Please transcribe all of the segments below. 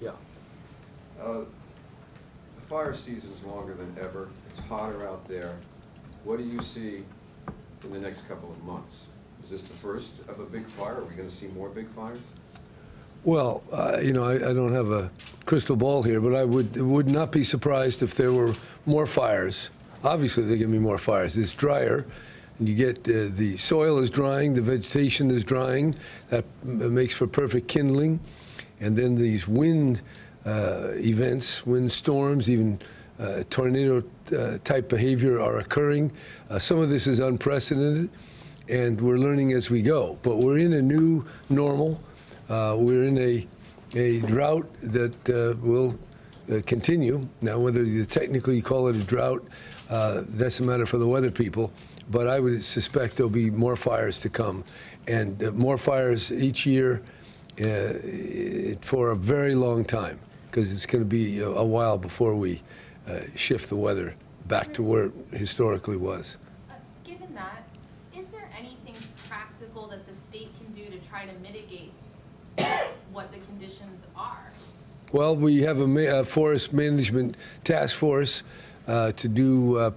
Yeah. The fire season's longer than ever. It's hotter out there. What do you see in the next couple of months? Is this the first of a big fire? Are we going to see more big fires? Well, you know, I don't have a crystal ball here, but I would not be surprised if there were more fires. Obviously, there are going to be more fires. It's drier, and you get the soil is drying, the vegetation is drying. That makes for perfect kindling. And then these wind events, wind storms, even tornado type behavior are occurring. Some of this is unprecedented, and we're learning as we go. But we're in a new normal. We're in a drought that will continue. Now, whether you technically call it a drought, that's a matter for the weather people. But I would suspect there'll be more fires to come, and more fires each year for a very long time, because it's going to be a while before we shift the weather back to where it historically was. Given that, is there anything practical that the state can do to try to mitigate what the conditions are? Well, we have a forest management task force to do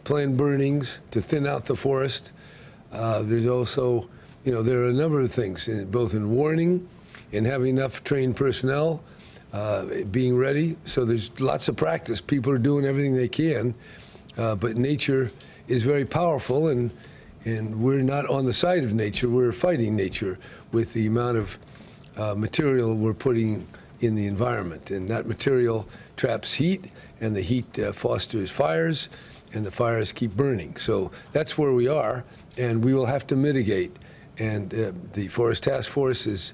planned burnings to thin out the forest. There's also, there are a number of things, both in warning and having enough trained personnel, being ready. So there's lots of practice. People are doing everything they can, but nature is very powerful, and we're not on the side of nature. We're fighting nature with the amount of material we're putting in the environment. And that material traps heat, and the heat fosters fires, and the fires keep burning. So that's where we are, and we will have to mitigate. And the Forest Task Force is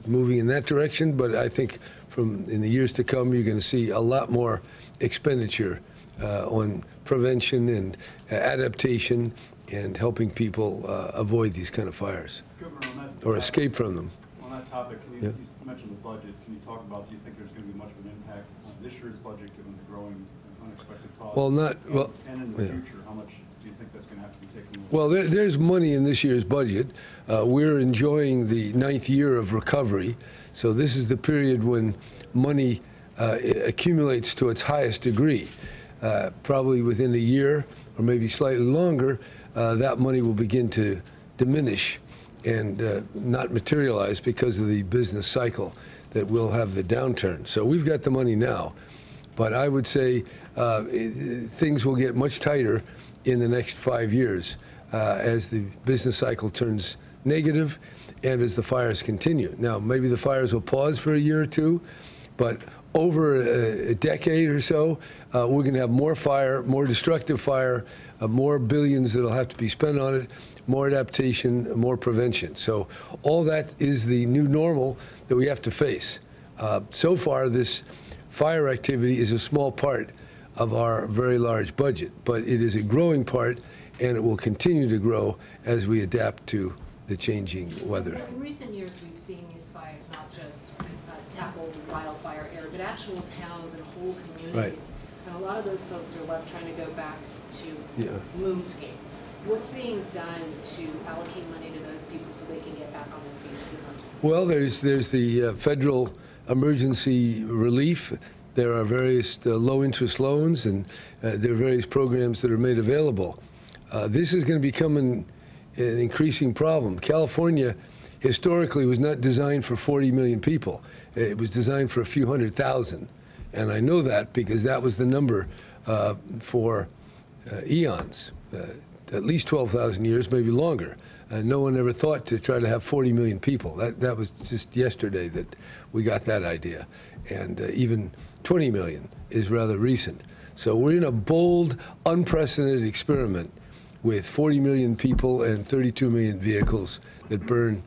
moving in that direction, but I think in the years to come, you're going to see a lot more expenditure on prevention and adaptation and helping people avoid these kind of fires. Governor, or escape from them. On that topic, you mentioned the budget. Can you talk about, do you think there's going to be much of an impact on this year's budget given the growing and unexpected costs? Well, and in the future, how much do you think that's going to have to be taken? Well, there's money in this year's budget. We're enjoying the 9th year of recovery. So this is the period when money accumulates to its highest degree. Probably within a year or maybe slightly longer, that money will begin to diminish and not materialize because of the business cycle that will have the downturn. So we've got the money now. But I would say things will get much tighter in the next 5 years as the business cycle turns negative and as the fires continue. Now, maybe the fires will pause for a year or two, but over a decade or so, we're going to have more fire, more destructive fire, more billions that will have to be spent on it, more adaptation, more prevention. So all that is the new normal that we have to face. So far, this fire activity is a small part of our very large budget, but it is a growing part, and it will continue to grow as we adapt to the changing weather. In recent years, we've seen these fires not just tackle wildfire area, but actual towns and whole communities. Right. And a lot of those folks are left trying to go back to moonscape. What's being done to allocate money to those people so they can get back on their feet sooner? Well, there's the federal emergency relief. There are various low-interest loans, and there are various programs that are made available. This is going to become an increasing problem. California historically was not designed for 40 million people. It was designed for a few 100,000. And I know that because that was the number for eons, at least 12,000 years, maybe longer. No one ever thought to try to have 40 million people. That was just yesterday that we got that idea. And even 20 million is rather recent. So we're in a bold, unprecedented experiment with 40 million people and 32 million vehicles that burn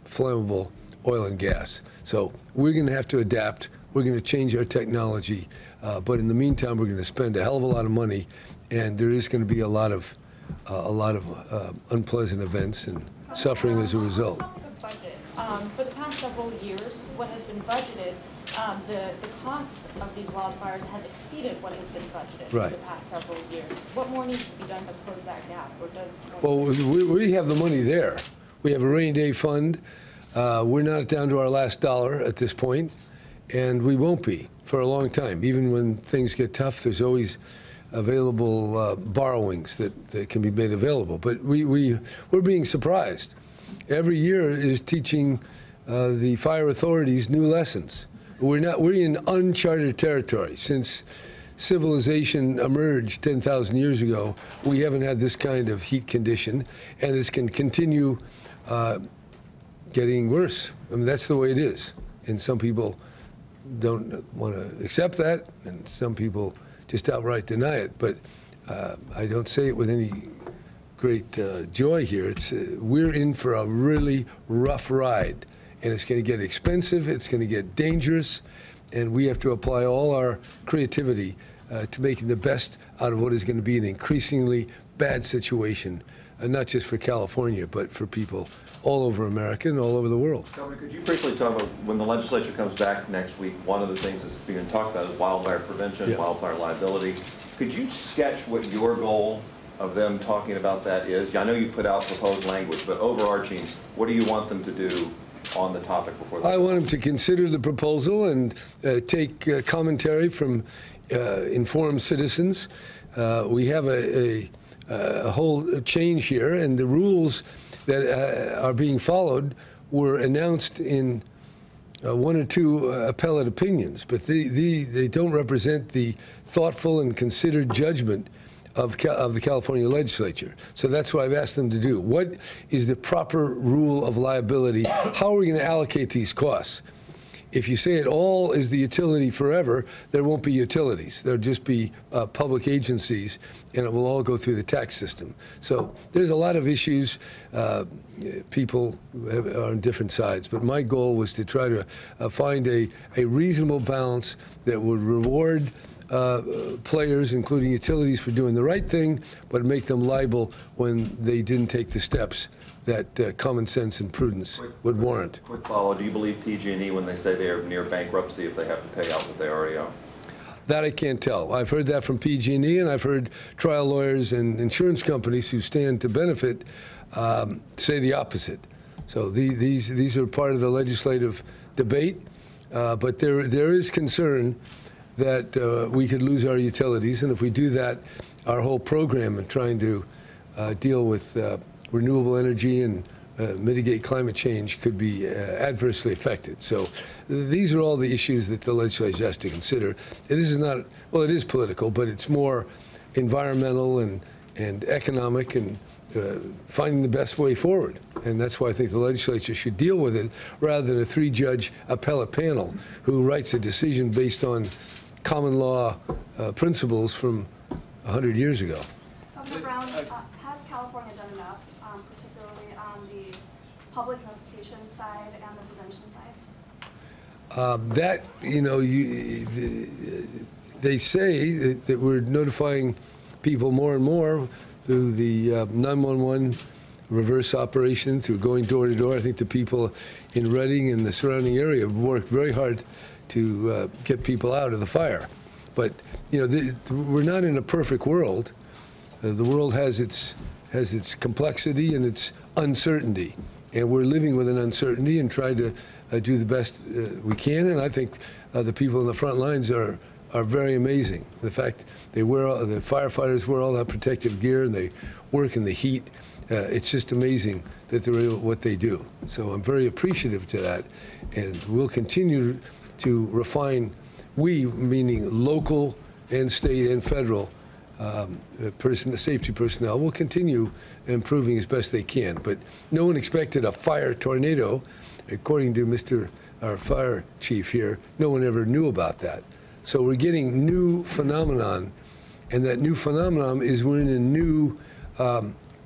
flammable oil and gas. So we're going to have to adapt. We're going to change our technology. But in the meantime, we're going to spend a hell of a lot of money, and there is going to be a lot of unpleasant events and suffering as a result. On the budget, for the past several years, what has been budgeted, the costs of these wildfires have exceeded what has been budgeted for the past several years. What more needs to be done to close that gap, or does? Well, we have the money there. We have a rainy day fund. We're not down to our last dollar at this point, and we won't be for a long time. Even when things get tough, there's always available borrowings that can be made available. But we're being surprised. Every year is teaching the fire authorities new lessons. We're in uncharted territory. Since civilization emerged 10,000 years ago, we haven't had this kind of heat condition, and this can continue getting worse. I mean, that's the way it is. And some people don't want to accept that, and some people just outright deny it. But I don't say it with any great joy here. We're in for a really rough ride, and it's going to get expensive, it's going to get dangerous, and we have to apply all our creativity to making the best out of what is going to be an increasingly bad situation, not just for California, but for people all over America and all over the world. Governor, could you briefly talk about, when the legislature comes back next week, one of the things that's being talked about is wildfire prevention, wildfire liability. Could you sketch what your goal of them talking about that is? I know you put out proposed language, but overarching, what do you want them to do on the topic before they... I want them to consider the proposal and take commentary from informed citizens. We have a whole change here, and the rules that are being followed were announced in one or two appellate opinions, but they don't represent the thoughtful and considered judgment of the California legislature. So that's what I've asked them to do. What is the proper rule of liability? How are we going to allocate these costs? If you say it all is the utility forever, there won't be utilities. There'll just be public agencies, and it will all go through the tax system. So there's a lot of issues. People are on different sides. But my goal was to try to find a reasonable balance that would reward players, including utilities, for doing the right thing, but make them liable when they didn't take the steps that common sense and prudence would warrant. Quick follow, do you believe PG&E when they say they are near bankruptcy if they have to pay out what they already owe? That I can't tell. I've heard that from PG&E, and I've heard trial lawyers and insurance companies who stand to benefit say the opposite. So these are part of the legislative debate, but there is concern that we could lose our utilities, and if we do that, our whole program in trying to deal with renewable energy and mitigate climate change could be adversely affected. So these are all the issues that the legislature has to consider. This is not, well, it is political, but it's more environmental and economic and finding the best way forward. And that's why I think the legislature should deal with it rather than a three-judge appellate panel who writes a decision based on common law principles from 100 years ago. Governor Brown, has California done enough, particularly on the public notification side and the prevention side? That, you know, they say that we're notifying people more and more through the 911 reverse operation, through going door to door. I think the people in Redding and the surrounding area have worked very hard to get people out of the fire. But, you know, we're not in a perfect world. The world has its complexity and its uncertainty, and we're living with an uncertainty and trying to do the best we can. And I think the people in the front lines are very amazing. The fact the firefighters wear all that protective gear and they work in the heat. It's just amazing that they're able, what they do. So I'm very appreciative to that, and we'll continue to refine. We, meaning local and state and federal safety personnel, will continue improving as best they can. But no one expected a fire tornado. According to our fire chief here, no one ever knew about that. So we're getting new phenomenon, and that new phenomenon is we're in a new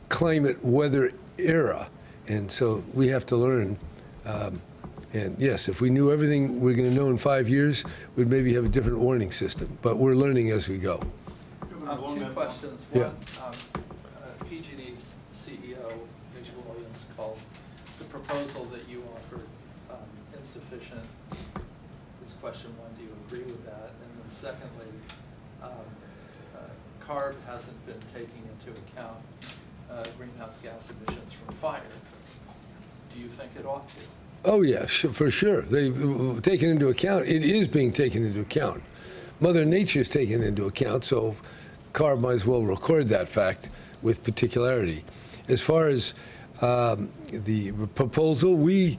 climate weather era. And so we have to learn. And yes, if we knew everything we're going to know in 5 years, we'd maybe have a different warning system. But we're learning as we go. Two questions. One, PG&E's CEO, Rachel Williams, called the proposal that you offered insufficient. This question one, do you agree with that? And then secondly, CARB hasn't been taking into account greenhouse gas emissions from fire. Do you think it ought to? Oh, yeah, for sure. They've taken into account. It is being taken into account. Mother Nature is taken into account, so CARB might as well record that fact with particularity. As far as the proposal, we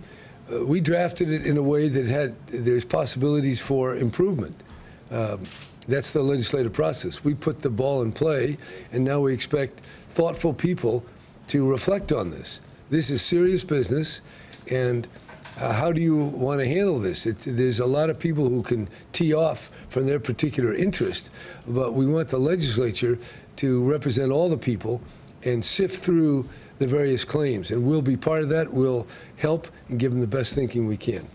drafted it in a way that there's possibilities for improvement. That's the legislative process. We put the ball in play, and now we expect thoughtful people to reflect on this. This is serious business, and how do you want to handle this? There's a lot of people who can tee off from their particular interest, but we want the legislature to represent all the people and sift through the various claims, and we'll be part of that. We'll help and give them the best thinking we can.